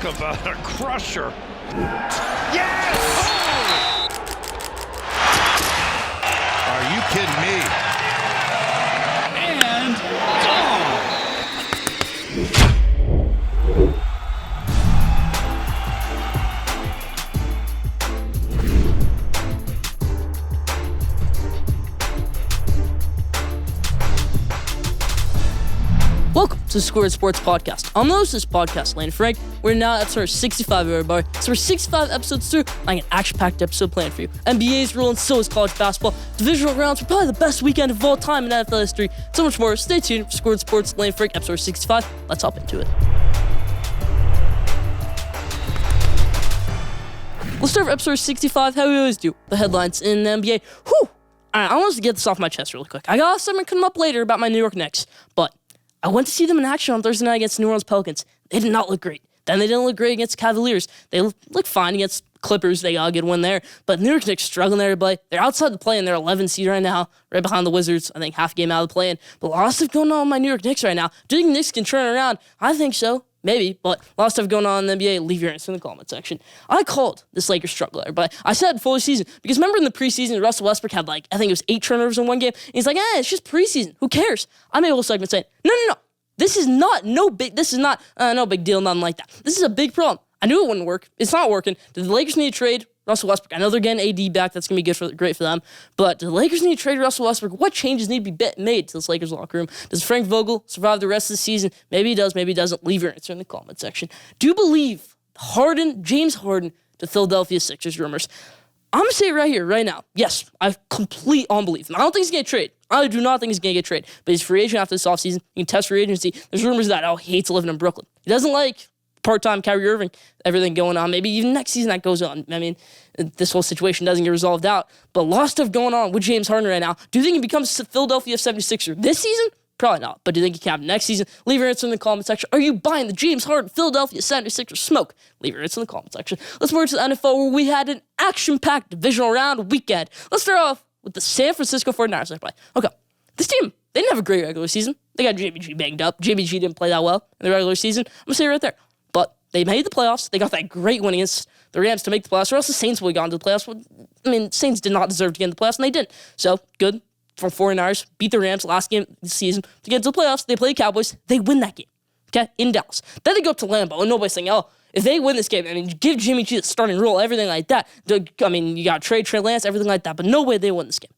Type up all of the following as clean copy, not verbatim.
Talk about a crusher. Yes! Oh! Are you kidding me? And gone! Welcome to the Schoolyard Sports Podcast. I'm the host of this podcast, Lane Frank. We're now at episode 65, everybody. So we're 65 episodes through, like an action-packed episode planned for you. NBA's ruling, so is college basketball. Divisional rounds were probably the best weekend of all time in NFL history. So much more. Stay tuned for Schoolyard Sports, Lane Frank, episode 65. Let's hop into it. Let's start with episode 65, how we always do. The headlines in the NBA. Whew! All right, I want to get this off my chest really quick. I got a segment coming up later about my New York Knicks, but I went to see them in action on Thursday night against New Orleans Pelicans. They did not look great. Then they didn't look great against Cavaliers. They looked fine against Clippers. They got a good win there. But New York Knicks struggling there to play. They're outside the play, and they're 11 seed right now, right behind the Wizards. I think half a game out of the play-in. But a lot of stuff going on with my New York Knicks right now. Do you think Knicks can turn it around? I think so. Maybe, but a lot of stuff going on in the NBA. Leave your answer in the comment section. I called this Lakers struggler, but I said full season because remember in the preseason, Russell Westbrook had I think it was 8 turnovers in one game. And he's like, it's just preseason. Who cares? I made a whole segment saying, no. This is not no big deal, nothing like that. This is a big problem. I knew it wouldn't work. It's not working. Do the Lakers need to trade Russell Westbrook? I know they're getting AD back. That's going to be great for them. But do the Lakers need to trade Russell Westbrook? What changes need to be made to this Lakers locker room? Does Frank Vogel survive the rest of the season? Maybe he does. Maybe he doesn't. Leave your answer in the comment section. Do you believe James Harden, to Philadelphia Sixers rumors? I'm going to say it right here, right now. Yes, I have complete unbelief. I don't think he's going to get traded. I do not think he's going to get traded. But he's a free agent after this offseason. He can test free agency. There's rumors that, he hates living in Brooklyn. He doesn't like part-time Kyrie Irving, everything going on. Maybe even next season that goes on. I mean, this whole situation doesn't get resolved out. But a lot of stuff going on with James Harden right now. Do you think he becomes a Philadelphia 76er this season? Probably not. But do you think he can have next season? Leave your answer in the comment section. Are you buying the James Harden Philadelphia 76ers smoke? Leave your answer in the comment section. Let's move to the NFL where we had an action-packed divisional round weekend. Let's start off with the San Francisco 49ers. Okay, this team, they didn't have a great regular season. They got Jimmy G banged up. Jimmy G didn't play that well in the regular season. I'm going to say it right there. But they made the playoffs. They got that great win against the Rams to make the playoffs, or else the Saints would have gone to the playoffs. Saints did not deserve to get in the playoffs, and they didn't. So, good. From 49ers, beat the Rams last game of the season to get to the playoffs. They play the Cowboys. They win that game, okay, in Dallas. Then they go up to Lambeau, and nobody's saying, if they win this game, give Jimmy G the starting role, everything like that. You got Trey Lance, everything like that, but no way they won this game.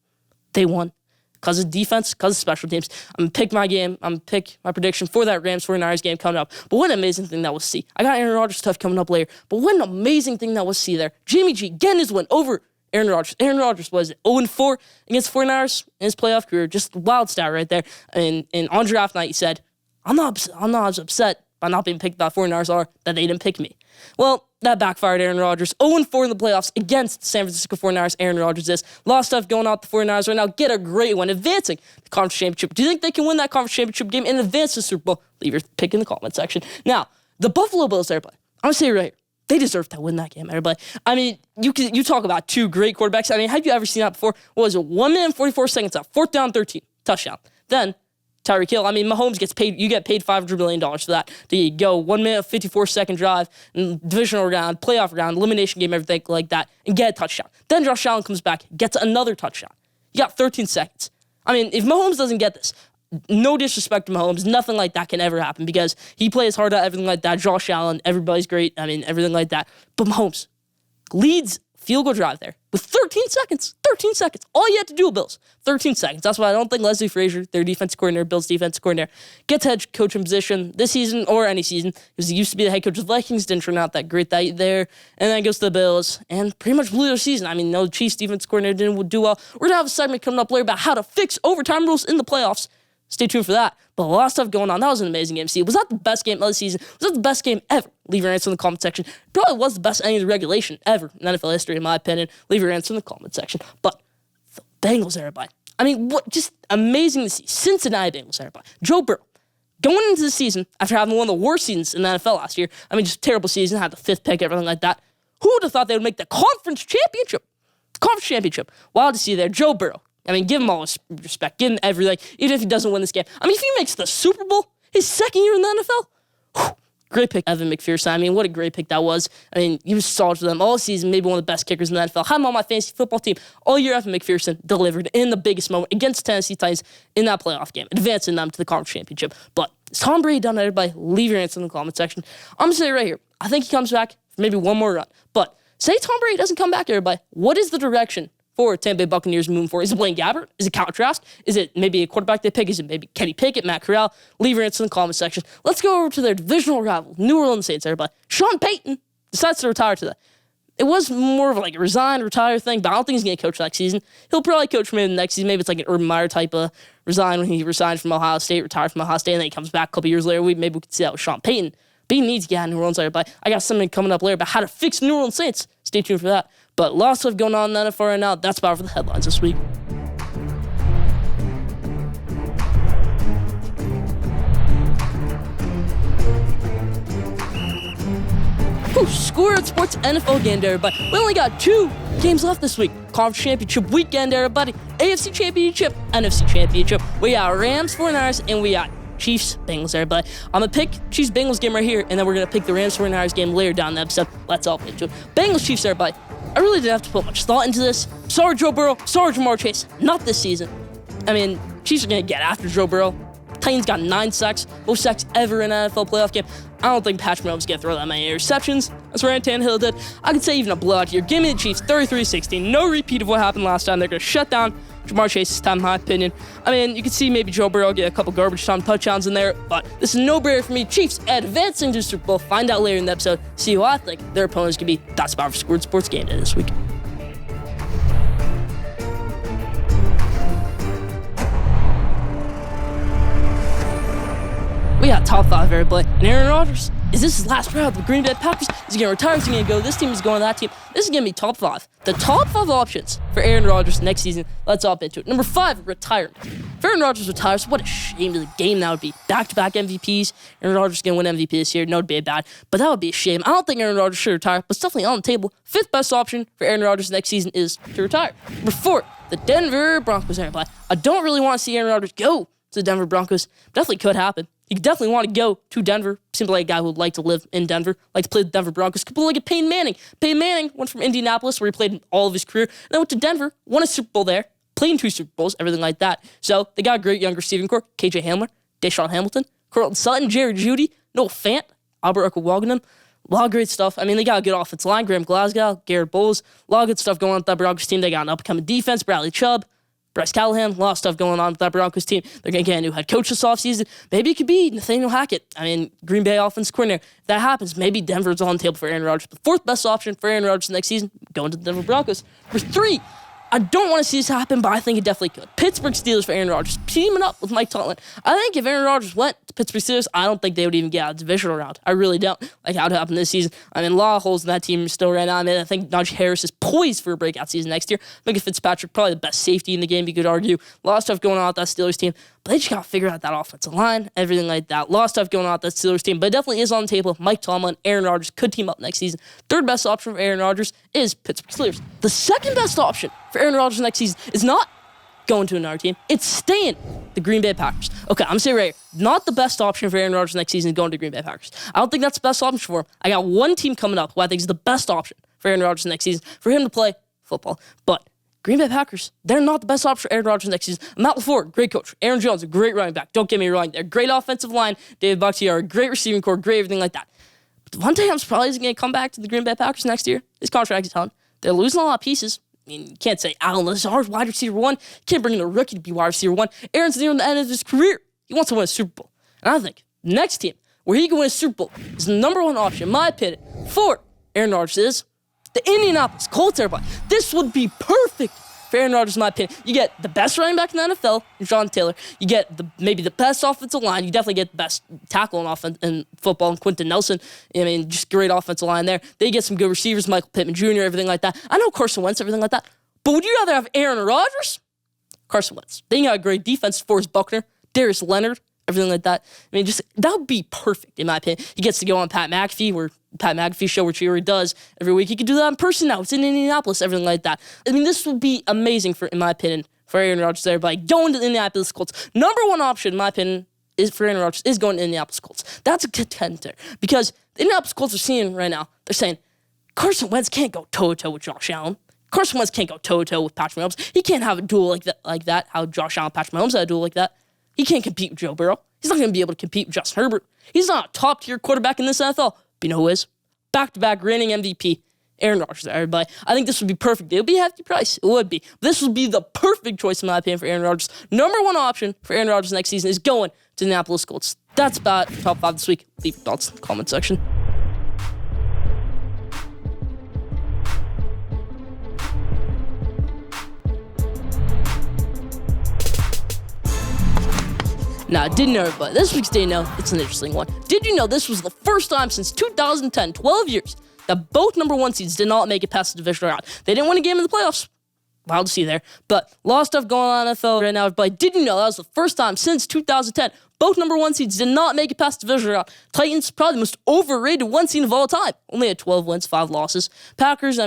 They won because of defense, because of special teams. I'm going to pick my game. I'm going to pick my prediction for that Rams 49ers game coming up. But what an amazing thing that was to see. I got Aaron Rodgers stuff coming up later, but what an amazing thing that was to see there. Jimmy G getting his win over Aaron Rodgers. Aaron Rodgers was 0-4 against 49ers in his playoff career. Just a wild stat right there. And on draft night, he said, I'm not as upset by not being picked by 49ers are that they didn't pick me. Well, that backfired Aaron Rodgers. 0-4 in the playoffs against the San Francisco 49ers. Aaron Rodgers is. A lot of stuff going on with the 49ers right now. Get a great one. Advancing the conference championship. Do you think they can win that conference championship game and advance the Super Bowl? Leave your pick in the comment section. Now, the Buffalo Bills, everybody. I'm going to say it right here. They deserve to win that game, everybody. You talk about 2 great quarterbacks. Have you ever seen that before? What was it? 1 minute and 44 seconds out. 4th down, 13. Touchdown. Then, Tyreek Hill. Mahomes gets paid. You get paid $500 million for that. To go 1 minute, 54-second drive, divisional round, playoff round, elimination game, everything like that, and get a touchdown. Then Josh Allen comes back, gets another touchdown. You got 13 seconds. If Mahomes doesn't get this, no disrespect to Mahomes, nothing like that can ever happen because he plays hard out, everything like that. Josh Allen, everybody's great. Everything like that. But Mahomes leads field goal drive there with 13 seconds. 13 seconds. All you had to do, Bills. 13 seconds. That's why I don't think Leslie Frazier, their defensive coordinator, Bills defensive coordinator, gets head coaching position this season or any season because he used to be the head coach of the Vikings, didn't turn out that great there, and then goes to the Bills and pretty much blew their season. No, Chiefs defensive coordinator didn't do well. We're going to have a segment coming up later about how to fix overtime rules in the playoffs. Stay tuned for that. But a lot of stuff going on. That was an amazing game. See, was that the best game of the season? Was that the best game ever? Leave your answer in the comment section. Probably was the best ending of the regulation ever in NFL history, in my opinion. Leave your answer in the comment section. But the Bengals, everybody. What just amazing to see. Cincinnati Bengals, everybody. Joe Burrow, going into the season, after having one of the worst seasons in the NFL last year, just terrible season, had the 5th pick, everything like that. Who would have thought they would make the conference championship? Wild to see there. Joe Burrow. Give him all his respect. Give him everything. Even if he doesn't win this game. If he makes the Super Bowl his second year in the NFL, Great pick, Evan McPherson. I mean, what a great pick that was. I mean, he was solid for them all season, maybe one of the best kickers in the NFL. Had him on my fantasy football team all year. Evan McPherson delivered in the biggest moment against Tennessee Titans in that playoff game, advancing them to the conference championship. But is Tom Brady done? Everybody, leave your answer in the comment section. I'm going to say it right here. I think he comes back for maybe one more run. But say Tom Brady doesn't come back, everybody. What is the direction for Tampa Bay Buccaneers moving forward? Is it Blaine Gabbert? Is it Kyle Trask? Is it maybe a quarterback they pick? Is it maybe Kenny Pickett, Matt Corral? Leave your answer in the comment section. Let's go over to their divisional rival, New Orleans Saints, everybody. Sean Payton decides to retire today. It was more of like a resign, retire thing, but I don't think he's going to coach next season. He'll probably coach maybe the next season. Maybe it's like an Urban Meyer type of resign when he resigned from Ohio State, retired from Ohio State, and then he comes back a couple years later. Maybe we could see that with Sean Payton. But he needs to get out of New Orleans, everybody. I got something coming up later about how to fix New Orleans Saints. Stay tuned for that. But lots of stuff going on in the NFL right now. That's about it for the headlines this week. Schoolyard Sports NFL game, everybody. We only got 2 games left this week. Conference Championship weekend, everybody. AFC Championship, NFC Championship. We got Rams, 49ers, and we got Chiefs, Bengals, everybody. I'm going to pick Chiefs, Bengals game right here, and then we're going to pick the Rams, 49ers game later down the episode. Let's all get into it. Bengals, Chiefs, everybody. I really didn't have to put much thought into this. Sorry, Joe Burrow. Sorry, Jamar Chase. Not this season. I mean, Chiefs are going to get after Joe Burrow. Titans got 9 sacks, most sacks ever in an NFL playoff game. I don't think Patrick Mahomes going to throw that many interceptions. That's what Ryan Tannehill did. I could say even a blowout here. Give me the Chiefs 33-16. No repeat of what happened last time. They're going to shut down Jamar Chase this time, in my opinion. I mean, you can see maybe Joe Burrow get a couple garbage time touchdowns in there, but this is no brainer for me. Chiefs advancing to the Super Bowl. Find out later in the episode. See who I think their opponents could be. That's about for Schoolyard Sports Game Day this week. We got top 5 everybody. And Aaron Rodgers, is this his last round with the Green Bay Packers? Is he going to retire? Is he going to go? This team is going to that team. This is going to be top 5. The top 5 options for Aaron Rodgers next season. Let's hop into it. Number 5, retirement. If Aaron Rodgers retires, what a shame to the game that would be. Back-to-back MVPs. Aaron Rodgers is going to win MVP this year. No debate bad, but that would be a shame. I don't think Aaron Rodgers should retire, but it's definitely on the table. 5th best option for Aaron Rodgers next season is to retire. Number 4, the Denver Broncos, everybody. I don't really want to see Aaron Rodgers go to the Denver Broncos. Definitely could happen. You could definitely want to go to Denver. Seems like a guy who would like to live in Denver, like to play the Denver Broncos. Could look at Peyton Manning. Peyton Manning went from Indianapolis, where he played all of his career, and then went to Denver, won a Super Bowl there, played in 2 Super Bowls, everything like that. So they got a great young receiving core. KJ Hamler, Deshaun Hamilton, Cortland Sutton, Jerry Jeudy, Noah Fant, Albert Okwuegbunam. A lot of great stuff. I mean, they got a good offensive line. Graham Glasgow, Garrett Bowles. A lot of good stuff going on with that Broncos team. They got an upcoming defense. Bradley Chubb, Bryce Callahan, a lot of stuff going on with that Broncos team. They're going to get a new head coach this offseason. Maybe it could be Nathaniel Hackett. I mean, Green Bay offense coordinator. If that happens, maybe Denver's on the table for Aaron Rodgers. The 4th best option for Aaron Rodgers next season, going to the Denver Broncos. Number 3, I don't want to see this happen, but I think it definitely could. Pittsburgh Steelers for Aaron Rodgers. Teaming up with Mike Tomlin. I think if Aaron Rodgers went to Pittsburgh Steelers, I don't think they would even get out of the divisional round. I really don't. Like how it happened this season. I mean, a lot of holes in that team still right now. I mean, I think Najee Harris is poised for a breakout season next year. I think Fitzpatrick, probably the best safety in the game, you could argue. A lot of stuff going on with that Steelers team. But they just got to figure out that offensive line, everything like that. A lot of stuff going on with that Steelers team. But it definitely is on the table. Mike Tomlin, Aaron Rodgers could team up next season. 3rd best option for Aaron Rodgers is Pittsburgh Steelers. The 2nd best option for Aaron Rodgers next season is not going to another team. It's staying the Green Bay Packers. Okay, I'm saying right here, not the best option for Aaron Rodgers next season is going to Green Bay Packers. I don't think that's the best option for him. I got one team coming up who I think is the best option for Aaron Rodgers next season, for him to play football. But Green Bay Packers, they're not the best option for Aaron Rodgers next season. Matt LaFleur, great coach. Aaron Jones, a great running back. Don't get me wrong. They're a great offensive line. David Bakhtiari, a great receiving core, great everything like that. But Devontae Adams probably isn't going to come back to the Green Bay Packers next year. His contract is done. They're losing a lot of pieces. I mean, you can't say Allen Lazard's wide receiver 1. You can't bring in a rookie to be wide receiver 1. Aaron's near the end of his career. He wants to win a Super Bowl. And I think the next team where he can win a Super Bowl is the number 1 option, in my opinion, for Aaron Rodgers is the Indianapolis Colts, everybody. This would be perfect for Aaron Rodgers, in my opinion. You get the best running back in the NFL, Jonathan Taylor. You get maybe the best offensive line. You definitely get the best tackle in offense in football, and Quentin Nelson. I mean, just great offensive line there. They get some good receivers, Michael Pittman Jr., everything like that. I know Carson Wentz, everything like that. But would you rather have Aaron Rodgers? Carson Wentz. They got a great defense. Forrest Buckner, Darius Leonard, everything like that. I mean, just that would be perfect, in my opinion. He gets to go on Pat McAfee show, which he already does every week. He could do that in person now. It's in Indianapolis, everything like that. I mean, this would be amazing in my opinion, for Aaron Rodgers there. By going to the Indianapolis Colts, number 1 option, in my opinion, for Aaron Rodgers is going to Indianapolis Colts. That's a contender because the Indianapolis Colts are seeing right now, they're saying Carson Wentz can't go toe-to-toe with Josh Allen. Carson Wentz can't go toe-to-toe with Patrick Mahomes. He can't have a duel like that, how Josh Allen and Patrick Mahomes had a duel like that. He can't compete with Joe Burrow. He's not going to be able to compete with Justin Herbert. He's not a top-tier quarterback in this NFL. But you know who is? Back-to-back reigning MVP, Aaron Rodgers, everybody. I think this would be perfect. It would be a hefty price. It would be. This would be the perfect choice, in my opinion, for Aaron Rodgers. Number one option for Aaron Rodgers next season is going to the Indianapolis Colts. That's about top 5 this week. Leave your thoughts in the comment section. Now, didn't know, but this week's Didn't Know, it's an interesting one. Did you know this was the first time since 2010, 12 years, that both number one seeds did not make it past the divisional round? They didn't win a game in the playoffs. Wild to see there. But a lot of stuff going on in the NFL right now. But did you know that was the first time since 2010, both number one seeds did not make it past the divisional round? Titans, probably the most overrated one seed of all time. Only had 12 wins, 5 losses. Packers,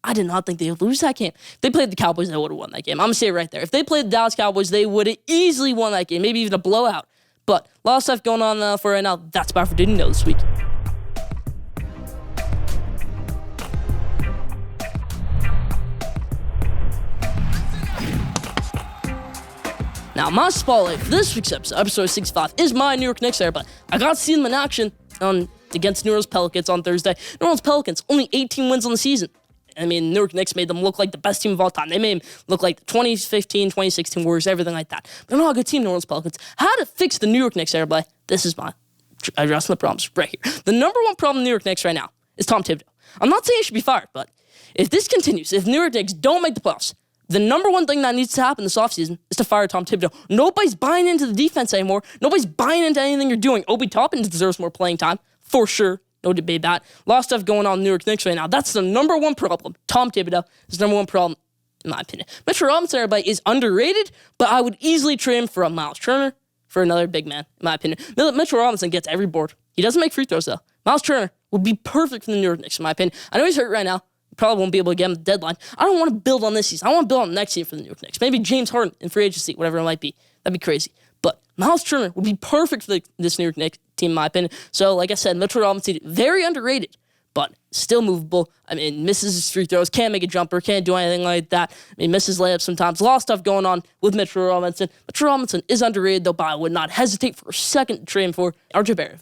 I did not think they would lose that game. If they played the Cowboys, they would have won that game. I'm going to say it right there. If they played the Dallas Cowboys, they would have easily won that game, maybe even a blowout. But a lot of stuff going on for right now. That's about for Didn't Know this week. Now, my spotlight for this week's episode 65, is my New York Knicks there, but I got to see them in action against New Orleans Pelicans on Thursday. New Orleans Pelicans, only 18 wins on the season. New York Knicks made them look like the best team of all time. They made them look like the 2015, 2016 Warriors, everything like that. But they're not a good team, New Orleans Pelicans. How to fix the New York Knicks, everybody? This is my addressing the problems right here. The number one problem in the New York Knicks right now is Tom Thibodeau. I'm not saying he should be fired, but if this continues, if New York Knicks don't make the playoffs, the number one thing that needs to happen this offseason is to fire Tom Thibodeau. Nobody's buying into the defense anymore. Nobody's buying into anything you're doing. Obi Toppin deserves more playing time, for sure. No debate that. A lot of stuff going on in the New York Knicks right now. That's the number one problem. Tom Thibodeau is the number one problem, in my opinion. Mitchell Robinson, everybody, is underrated, but I would easily trade him for a Miles Turner, for another big man, in my opinion. Mitchell Robinson gets every board. He doesn't make free throws, though. Miles Turner would be perfect for the New York Knicks, in my opinion. I know he's hurt right now. Probably won't be able to get him the deadline. I don't want to build on this season. I want to build on the next season for the New York Knicks. Maybe James Harden in free agency, whatever it might be. That'd be crazy. But Miles Turner would be perfect for this New York Knicks team, in my opinion. So, like I said, Mitchell Robinson, very underrated, but still movable. Misses his free throws, can't make a jumper, can't do anything like that. Misses layups sometimes. A lot of stuff going on with Mitchell Robinson. Mitchell Robinson is underrated, though, but I would not hesitate for a second to trade him for RJ Barrett.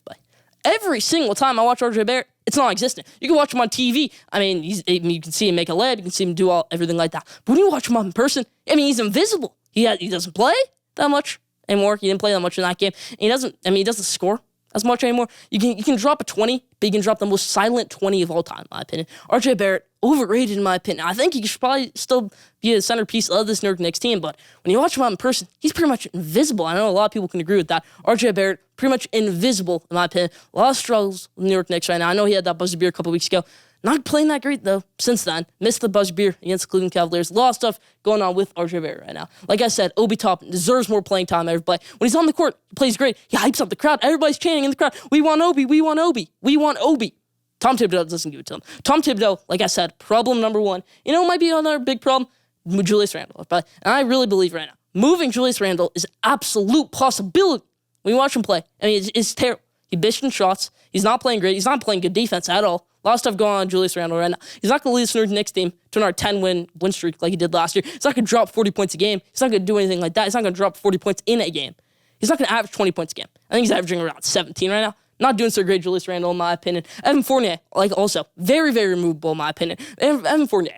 Every single time I watch RJ Barrett, it's non-existent. You can watch him on TV. You can see him make a layup. You can see him do everything like that. But when you watch him in person, he's invisible. He doesn't play that much anymore. He didn't play that much in that game. And he doesn't score as much anymore. You can drop a 20, but you can drop the most silent 20 of all time, in my opinion. RJ Barrett, overrated in my opinion. I think he should probably still be a centerpiece of this New York Knicks team, but when you watch him out in person, he's pretty much invisible. I know a lot of people can agree with that. RJ Barrett, pretty much invisible, in my opinion. A lot of struggles with the New York Knicks right now. I know he had that buzzer beer a couple weeks ago. Not playing that great, though, since then. Missed the buzzer beer against the Cleveland Cavaliers. A lot of stuff going on with RJ Barrett right now. Like I said, Obi Toppin deserves more playing time, everybody. When he's on the court, he plays great. He hypes up the crowd. Everybody's chanting in the crowd, "We want Obi, we want Obi, we want Obi." Tom Thibodeau doesn't give it to him. Tom Thibodeau, like I said, problem number one. Might be another big problem with Julius Randle. And I really believe right now, moving Julius Randle is an absolute possibility when you watch him play. It's terrible. He bitched in shots. He's not playing great. He's not playing good defense at all. A lot of stuff going on with Julius Randle right now. He's not going to lead this New York Knicks team to another 10-win streak like he did last year. He's not going to drop 40 points a game. He's not going to do anything like that. He's not going to drop 40 points in a game. He's not going to average 20 points a game. I think he's averaging around 17 right now. Not doing so great, Julius Randle, in my opinion. Evan Fournier, also, very, very removable, in my opinion. Evan Fournier,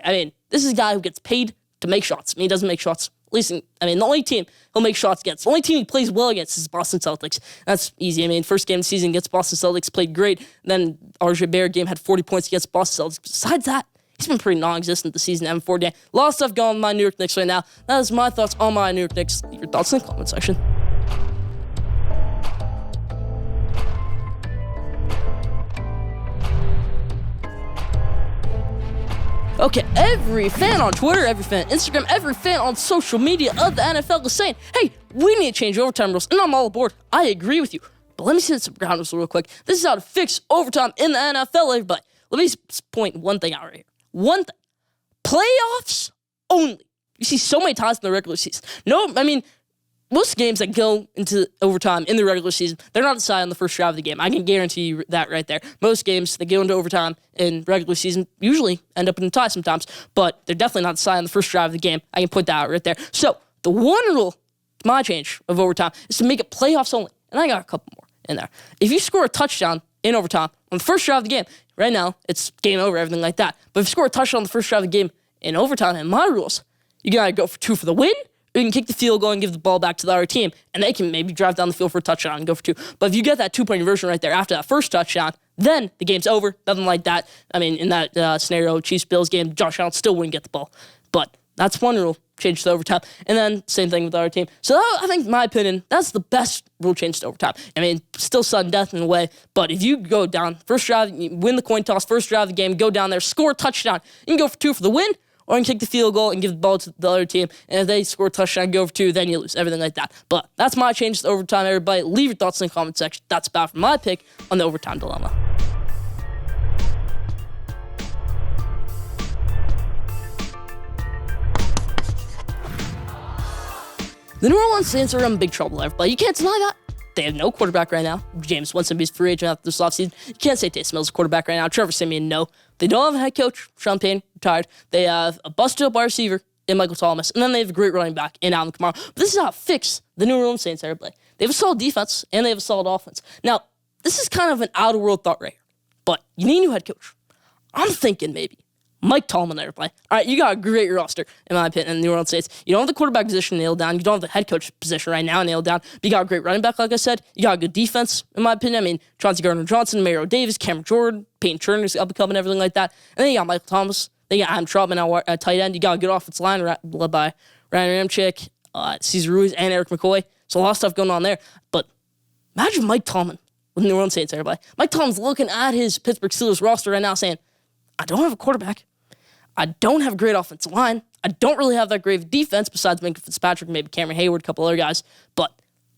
this is a guy who gets paid to make shots. He doesn't make shots. At least, the only team he'll make shots against, the only team he plays well against is Boston Celtics. That's easy. First game of the season against Boston Celtics, played great. Then RJ Barrett game had 40 points against Boston Celtics. Besides that, he's been pretty non-existent this season, Evan Fournier. A lot of stuff going on with my New York Knicks right now. That is my thoughts on my New York Knicks. Leave your thoughts in the comment section. Okay, every fan on Twitter, every fan on Instagram, every fan on social media of the NFL is saying, hey, we need to change overtime rules, and I'm all aboard. I agree with you. But let me set some ground rules real quick. This is how to fix overtime in the NFL, everybody. Let me point one thing out right here. One thing. Playoffs only. You see so many times in the regular season. No, most games that go into overtime in the regular season, they're not decided on the first drive of the game. I can guarantee you that right there. Most games that go into overtime in regular season usually end up in a tie sometimes, but they're definitely not decided on the first drive of the game. I can put that out right there. So the one rule, my change of overtime, is to make it playoffs only. And I got a couple more in there. If you score a touchdown in overtime on the first drive of the game, right now it's game over, everything like that. But if you score a touchdown on the first drive of the game in overtime, in my rules, you gotta go for 2 for the win, or you can kick the field goal and give the ball back to the other team, and they can maybe drive down the field for a touchdown and go for 2. But if you get that 2-point conversion right there after that first touchdown, then the game's over. Nothing like that. I mean, in that scenario, Chiefs-Bills game, Josh Allen still wouldn't get the ball. But that's one rule, change to overtime. And then same thing with the other team. So I think, in my opinion, that's the best rule change to overtime. I mean, still sudden death in a way, but if you go down, first drive, you win the coin toss, first drive of the game, go down there, score a touchdown, you can go for 2 for the win, or you can kick the field goal and give the ball to the other team. And if they score a touchdown, go for 2, then you lose. Everything like that. But that's my change to overtime, everybody. Leave your thoughts in the comment section. That's about for my pick on the overtime dilemma. The New Orleans Saints are in big trouble, everybody. You can't deny that. They have no quarterback right now. James Winston is free agent after this offseason. You can't say Taysom Hill's quarterback right now. Trevor Siemian, no. They don't have a head coach. Sean Payne, retired. They have a busted-up wide receiver in Michael Thomas. And then they have a great running back in Alvin Kamara. But this is how it fixes the New Orleans Saints, everybody. They have a solid defense, and they have a solid offense. Now, this is kind of an out-of-world thought right here. But you need a new head coach. I'm thinking maybe Mike Tomlin, everybody. All right, you got a great roster, in my opinion, in the New Orleans Saints. You don't have the quarterback position nailed down. You don't have the head coach position right now nailed down. But you got a great running back, like I said. You got a good defense, in my opinion. I mean, Chauncey Gardner-Johnson, Mario Davis, Cameron Jordan, Peyton Turner's up and coming, everything like that. And then you got Michael Thomas. They got Adam Troutman at tight end. You got a good offensive line led by Ryan Ramczyk, Cesar Ruiz, and Eric McCoy. So a lot of stuff going on there. But imagine Mike Tomlin with the New Orleans Saints, everybody. Mike Tomlin's looking at his Pittsburgh Steelers roster right now saying, I don't have a quarterback. I don't have a great offensive line. I don't really have that great defense besides Minka Fitzpatrick, maybe Cameron Hayward, a couple other guys. But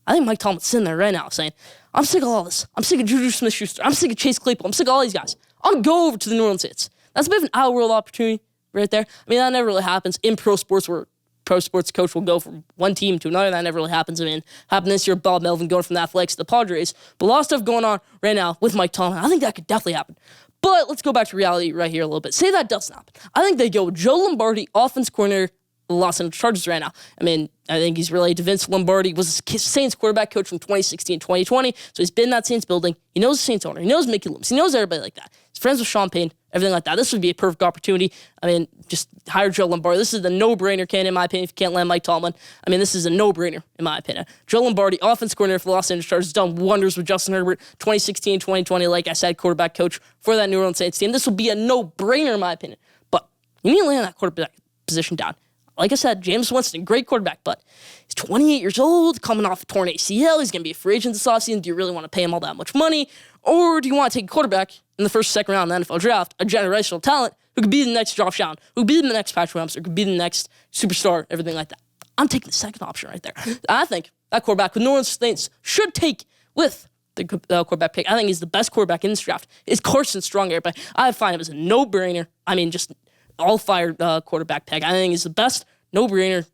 I think Mike Tomlin's sitting there right now saying, I'm sick of all this. I'm sick of Juju Smith-Schuster. I'm sick of Chase Claypool. I'm sick of all these guys. I'll go over to the New Orleans Saints. That's a bit of an out-of-world opportunity right there. I mean, that never really happens in pro sports where pro sports coach will go from one team to another. That never really happens. I mean, happened this year, Bob Melvin going from the Athletics to the Padres. But a lot of stuff going on right now with Mike Tomlin. I think that could definitely happen. But let's go back to reality right here a little bit. Say that doesn't happen. I think they go with Joe Lombardi, offense coordinator, Los Angeles Chargers right now. I mean, I think he's related to Vince Lombardi, was the Saints quarterback coach from 2016 2020. So he's been in that Saints building. He knows the Saints owner. He knows Mickey Loomis. He knows everybody like that. He's friends with Sean Payne, everything like that. This would be a perfect opportunity. I mean, just hire Joe Lombardi. This is the no-brainer candidate, in my opinion, if you can't land Mike Tomlin. I mean, this is a no-brainer, in my opinion. Joe Lombardi, offense coordinator for the Los Angeles Chargers, done wonders with Justin Herbert, 2016 2020, like I said, quarterback coach for that New Orleans Saints team. This will be a no-brainer, in my opinion. But you need to land that quarterback position down. Like I said, James Winston, great quarterback, but he's 28 years old, coming off a torn ACL. He's going to be a free agent this offseason. Do you really want to pay him all that much money? Or do you want to take a quarterback in the first, second round of the NFL draft, a generational talent who could be the next Josh Allen, who could be the next Patrick Mahomes, or could be the next superstar, everything like that? I'm taking the second option right there. I think that quarterback with New Orleans Saints should take with the quarterback pick. I think he's the best quarterback in this draft. Is Carson Strong, everybody. I find him as a no-brainer. I mean, just all-fired quarterback pick. I think he's the best, no-brainer,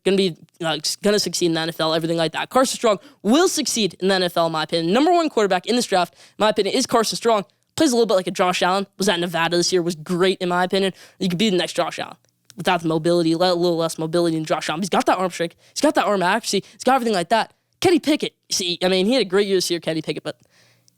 gonna succeed in the NFL, everything like that. Carson Strong will succeed in the NFL, in my opinion. Number one quarterback in this draft, in my opinion, is Carson Strong. Plays a little bit like a Josh Allen. Was at Nevada this year, was great, in my opinion. You could be the next Josh Allen. Without the mobility, a little less mobility than Josh Allen. He's got that arm strength. He's got that arm accuracy. He's got everything like that. Kenny Pickett, see, I mean, he had a great year this year, Kenny Pickett, but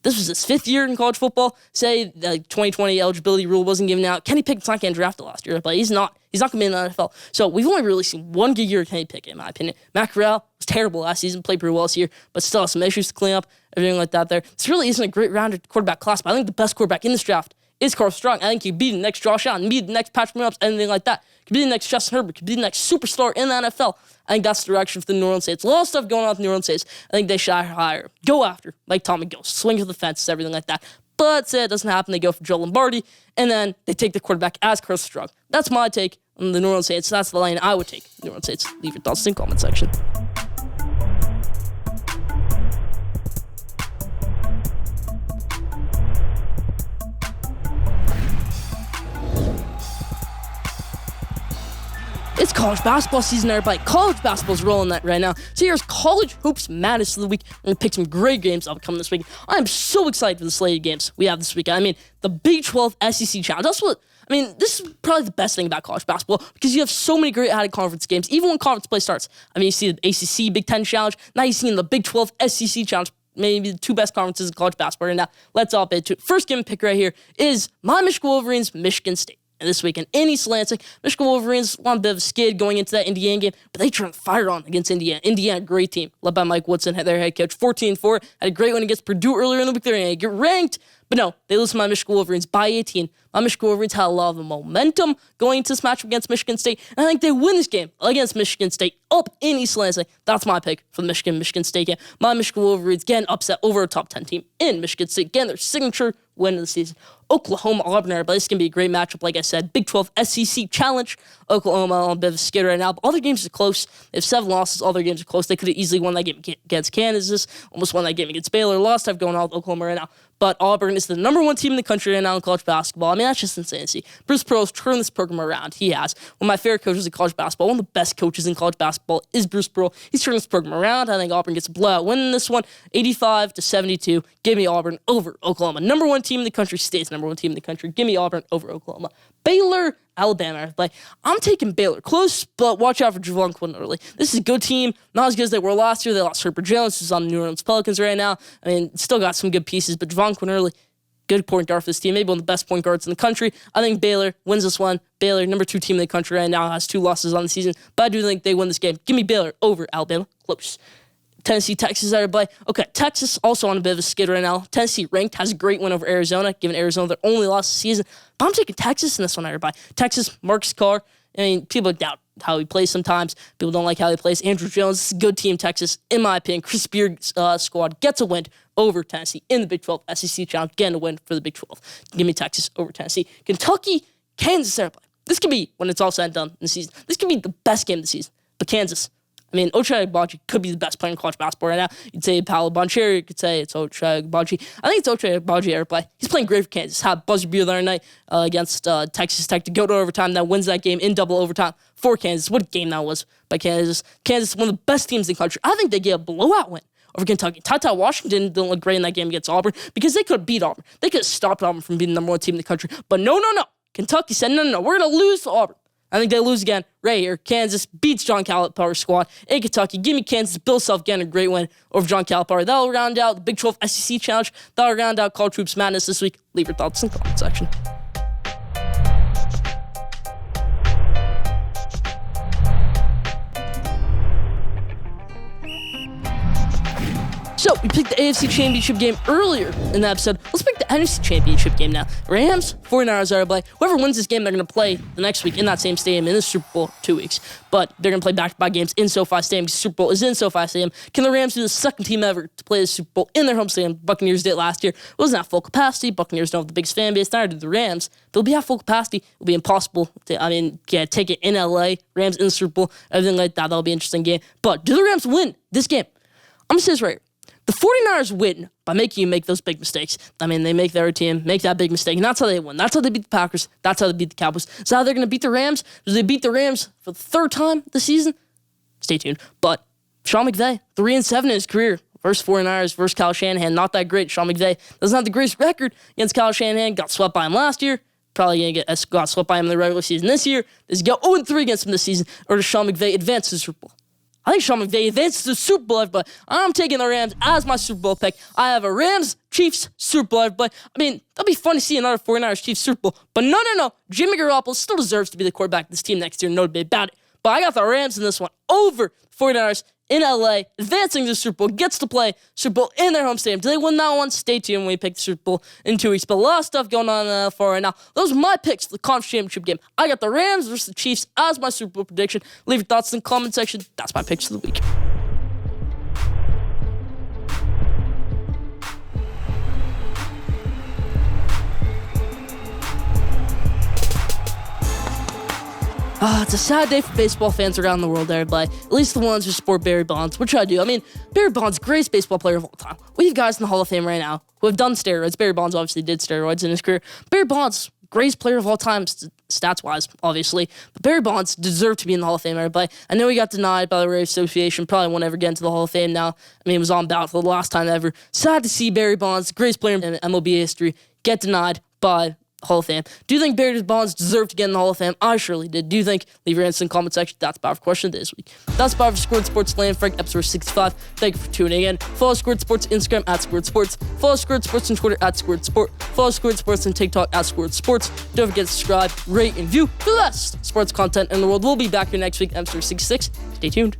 this was his 5th year in college football. Say the 2020 eligibility rule wasn't given out. Kenny Pickett's not getting drafted last year, but he's not going to be in the NFL. So we've only really seen one good year of Kenny Pickett, in my opinion. Matt Corral was terrible last season, played pretty well this year, but still has some issues to clean up, everything like that there. This really isn't a great rounded quarterback class, but I think the best quarterback in this draft is Carson Strong. I think he could be the next Josh Allen, be the next Patrick Mahomes, anything like that. Could be the next Justin Herbert, could be the next superstar in the NFL. I think that's the direction for the New Orleans Saints. A lot of stuff going on with the New Orleans Saints. I think they should hire, go after Mike Tomlin, go swing for the fences, everything like that. But say it doesn't happen, they go for Joe Lombardi, and then they take the quarterback as Carson Strong. That's my take on the New Orleans Saints. That's the lane I would take. New Orleans Saints. Leave your thoughts in the comment section. It's college basketball season, everybody. College basketball's rolling that right now. So here's college hoops madness of the week. We're going to pick some great games upcoming this week. I am so excited for the slate of games we have this week. I mean, the Big 12 SEC Challenge. This is probably the best thing about college basketball because you have so many great added conference games, even when conference play starts. I mean, you see the ACC Big 10 Challenge. Now you see in the Big 12 SEC Challenge, maybe the two best conferences in college basketball right now. Let's all bet to it. First game pick right here is my Michigan Wolverines, Michigan State. And this weekend in East Lansing, Michigan Wolverines want a bit of a skid going into that Indiana game, but they turned fire on against Indiana. Indiana, great team, led by Mike Woodson, their head coach, 14-4, had a great win against Purdue earlier in the week. They're going to get ranked, but no, they lose to my Michigan Wolverines by 18. My Michigan Wolverines had a lot of momentum going into this matchup against Michigan State, and I think they win this game against Michigan State up in East Lansing. That's my pick for the Michigan State game. My Michigan Wolverines getting upset over a top 10 team in Michigan State, getting their signature win of the season. Oklahoma, Auburn, but this is going to be a great matchup, like I said. Big 12 SEC Challenge. Oklahoma on a bit of a skid right now, but all their games are close. They have 7 losses. All their games are close. They could have easily won that game against Kansas, almost won that game against Baylor. Lost have going on with Oklahoma right now. But Auburn is the number 1 team in the country right now in college basketball. I mean, that's just insane to see. Bruce Pearl's turned this program around. He has. One of my favorite coaches in college basketball, one of the best coaches in college basketball is Bruce Pearl. He's turned this program around. I think Auburn gets a blowout win in this one, 85-72. Give me Auburn over Oklahoma. Number 1 team in the country stays number 1 team in the country. Give me Auburn over Oklahoma. Baylor, Alabama. I'm taking Baylor. Close, but watch out for Javon Quinn early. This is a good team. Not as good as they were last year. They lost Herbert Jones, who's on the New Orleans Pelicans right now. I mean, still got some good pieces, but Javon Quinn early, good point guard for this team. Maybe one of the best point guards in the country. I think Baylor wins this one. Baylor, number 2 team in the country right now, has 2 losses on the season, but I do think they win this game. Give me Baylor over Alabama. Close. Tennessee, Texas, everybody. Okay, Texas also on a bit of a skid right now. Tennessee ranked, has a great win over Arizona, giving Arizona their only loss of the season. But I'm taking Texas in this one, everybody. Texas, Marcus Carr. I mean, people doubt how he plays sometimes. People don't like how he plays. Andrew Jones, this is a good team, Texas, in my opinion. Chris Beard's squad gets a win over Tennessee in the Big 12 SEC Challenge. Getting a win for the Big 12. Give me Texas over Tennessee. Kentucky, Kansas, everybody. This could be, when it's all said and done in the season, this could be the best game of the season. But Kansas, I mean, Ochai Agbaji could be the best player in college basketball right now. You'd say Paolo Banchero. You could say it's Ochai Agbaji. I think it's Ochai Agbaji everybody. He's playing great for Kansas. Had buzzer beater the other night against Texas Tech to go to overtime. That wins that game in double overtime for Kansas. What a game that was by Kansas. Kansas, one of the best teams in the country. I think they get a blowout win over Kentucky. Ty Washington didn't look great in that game against Auburn because they could have beat Auburn. They could have stopped Auburn from being the number 1 team in the country. But no. Kentucky said, no. We're going to lose to Auburn. I think they lose again right here. Kansas beats John Calipari's squad in Kentucky. Give me Kansas. Bill Self getting a great win over John Calipari. That'll round out the Big 12 SEC Challenge. That'll round out College Hoops Madness this week. Leave your thoughts in the comment section. So, we picked the AFC Championship game earlier in the episode. Let's pick the NFC Championship game now. Rams, 49ers, everybody. Whoever wins this game, they're going to play the next week in that same stadium in the Super Bowl 2 weeks. But they're going to play back-to-back games in SoFi Stadium because the Super Bowl is in SoFi Stadium. Can the Rams be the second team ever to play the Super Bowl in their home stadium? Buccaneers did last year. It wasn't at full capacity. Buccaneers don't have the biggest fan base. Neither do the Rams. They'll be at full capacity. It'll be impossible to, take it in LA. Rams in the Super Bowl, everything like that. That'll be an interesting game. But do the Rams win this game? I'm going to say this right here. The 49ers win by making you make those big mistakes. I mean, they make their team make that big mistake, and that's how they win. That's how they beat the Packers. That's how they beat the Cowboys. Is that how they're going to beat the Rams? Do they beat the Rams for the 3rd time this season? Stay tuned. But Sean McVay, 3-7 in his career. Versus 49ers, versus Kyle Shanahan. Not that great. Sean McVay doesn't have the greatest record against Kyle Shanahan. Got swept by him last year. Probably going to got swept by him in the regular season this year. Does he go 0-3 against him this season? Or does Sean McVay advance to the Super Bowl? I think Sean McVay advances to the Super Bowl, but I'm taking the Rams as my Super Bowl pick. I have a Rams-Chiefs Super Bowl, but I mean, that'll be fun to see another 49ers-Chiefs Super Bowl. But no. Jimmy Garoppolo still deserves to be the quarterback of this team next year, no debate about it. But I got the Rams in this one over 49ers in LA, advancing to the Super Bowl, gets to play Super Bowl in their home stadium. Do they win that one? Stay tuned when we pick the Super Bowl in 2 weeks. But a lot of stuff going on in the NFL right now. Those are my picks for the conference championship game. I got the Rams versus the Chiefs as my Super Bowl prediction. Leave your thoughts in the comment section. That's my picks for the week. It's a sad day for baseball fans around the world, everybody. At least the ones who support Barry Bonds, which I do. I mean, Barry Bonds, greatest baseball player of all time. We have guys in the Hall of Fame right now who have done steroids. Barry Bonds obviously did steroids in his career. Barry Bonds, greatest player of all time, stats-wise, obviously. But Barry Bonds deserved to be in the Hall of Fame, everybody. I know he got denied by the Rays Association. Probably won't ever get into the Hall of Fame now. I mean, he was on ballot for the last time ever. Sad to see Barry Bonds, the greatest player in MLB history, get denied by Hall of Fame. Do you think Barry Bonds deserved to get in the Hall of Fame? I surely did. Do you think? Leave your answer in the comment section. That's about our question this week. That's about for Scored Sports Land Frank, episode 65. Thank you for tuning in. Follow Scored Sports Instagram at Scored Sports. Follow Scored Sports on Twitter at Scored Sport. Follow Scored Sports on TikTok at Scored Sports. Don't forget to subscribe, rate, and view for the best sports content in the world. We'll be back here next week, episode 66. Stay tuned.